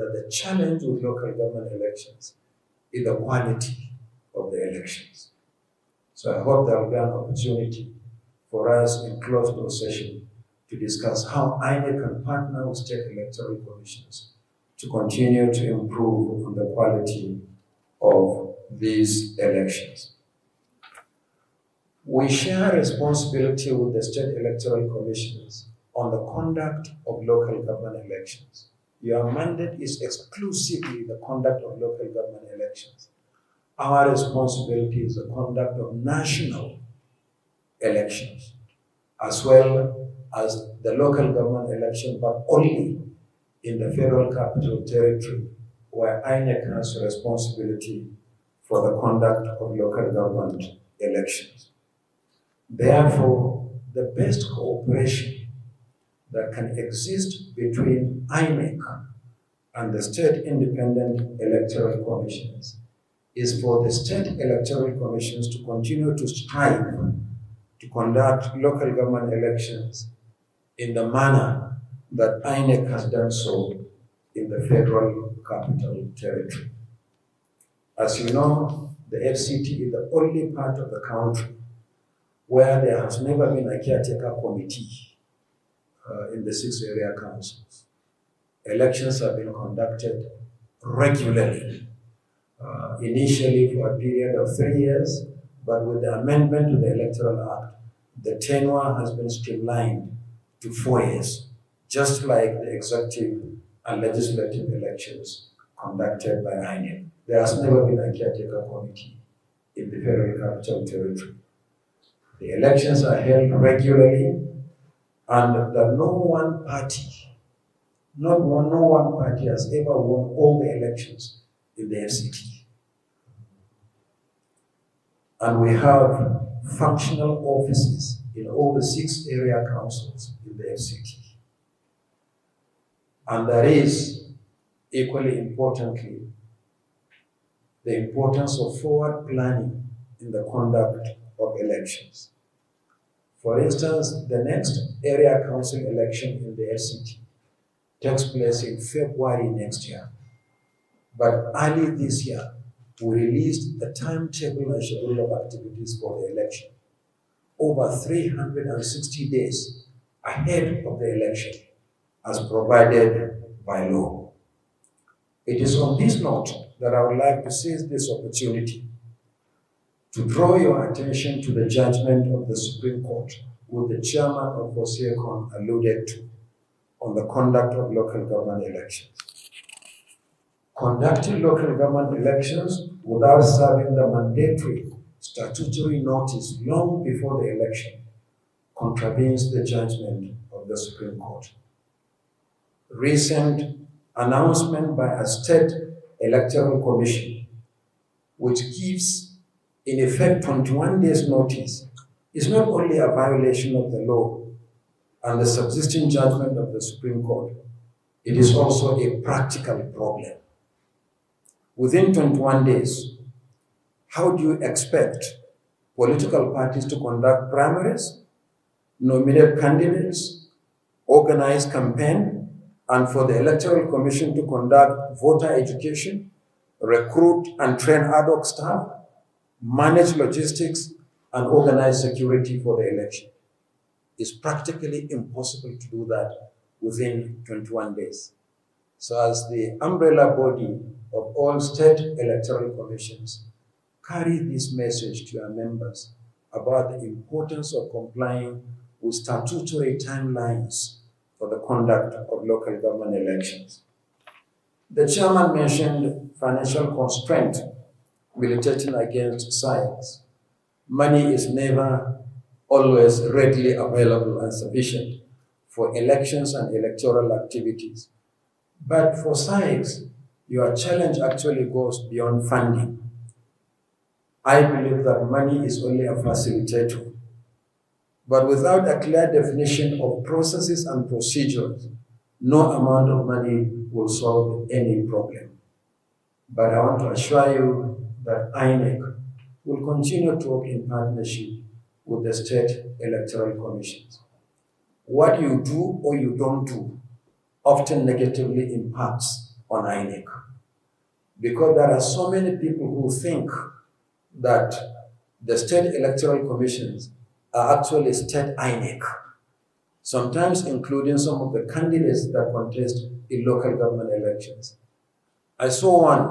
that the challenge with local government elections is the quality of the elections. So I hope there will be an opportunity for us in closed-door session to discuss how INEC can partner with state electoral commissions to continue to improve on the quality of these elections. We share responsibility with the state electoral commissioners on the conduct of local government elections. Your mandate is exclusively the conduct of local government elections. Our responsibility is the conduct of national elections, as well as the local government election, but only in the Federal Capital Territory, where INEC has responsibility for the conduct of local government elections. Therefore, the best cooperation that can exist between INEC and the state independent electoral commissions is for the state electoral commissions to continue to strive to conduct local government elections in the manner that INEC has done so in the Federal Capital Territory. As you know, the FCT is the only part of the country where there has never been a caretaker committee in the 6 area councils. Elections have been conducted regularly, initially for a period of 3 years, but with the amendment to the Electoral Act, the tenure has been streamlined to 4 years, just like the executive and legislative elections conducted by INEC. There has never been a caretaker committee in the Federal Capital Territory. The elections are held regularly, and that no one party has ever won all the elections in the FCT. And we have functional offices in all the 6 area councils in the FCT. And there is, equally importantly, the importance of forward planning in the conduct of elections. For instance, the next area council election in the FCT takes place in February next year. But early this year, we released the timetable and schedule of activities for the election, over 360 days ahead of the election, as provided by law. It is on this note that I would like to seize this opportunity to draw your attention to the judgment of the Supreme Court, which the chairman of OSECON alluded to, on the conduct of local government elections. Conducting local government elections without serving the mandatory statutory notice long before the election contravenes the judgment of the Supreme Court. Recent announcement by a state electoral commission, which gives in effect 21 days notice, is not only a violation of the law and the subsisting judgment of the Supreme Court, it is also a practical problem. Within 21 days, how do you expect political parties to conduct primaries, nominate candidates, organize campaign, and for the Electoral Commission to conduct voter education, recruit and train ad hoc staff, manage logistics, and organize security for the election? It's practically impossible to do that within 21 days. So as the umbrella body of all state electoral commissions, carry this message to your members about the importance of complying with statutory timelines for the conduct of local government elections. The chairman mentioned financial constraint militating against science. Money is never always readily available and sufficient for elections and electoral activities. But for science, your challenge actually goes beyond funding. I believe that money is only a facilitator. But without a clear definition of processes and procedures, no amount of money will solve any problem. But I want to assure you that INEC will continue to work in partnership with the state electoral commissions. What you do or you don't do often negatively impacts on INEC. Because there are so many people who think that the state electoral commissions are actually state INEC, sometimes including some of the candidates that contest in local government elections. I saw one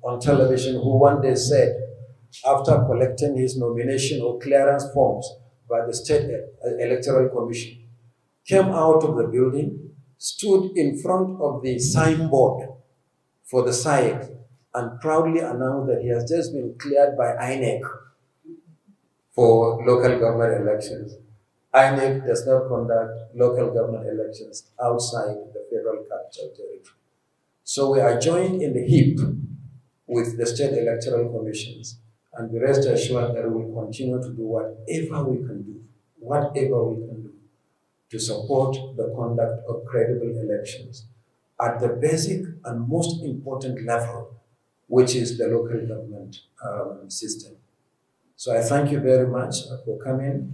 on television who one day said, after collecting his nomination or clearance forms by the State Electoral Commission, came out of the building, stood in front of the signboard for the site, and proudly announced that he has just been cleared by INEC for local government elections. INEC does not conduct local government elections outside the Federal Capital Territory. So we are joined in the hip with the state electoral commissions, and be rest assured that we will continue to do whatever we can do to support the conduct of credible elections at the basic and most important level, which is the local government system. So I thank you very much for coming.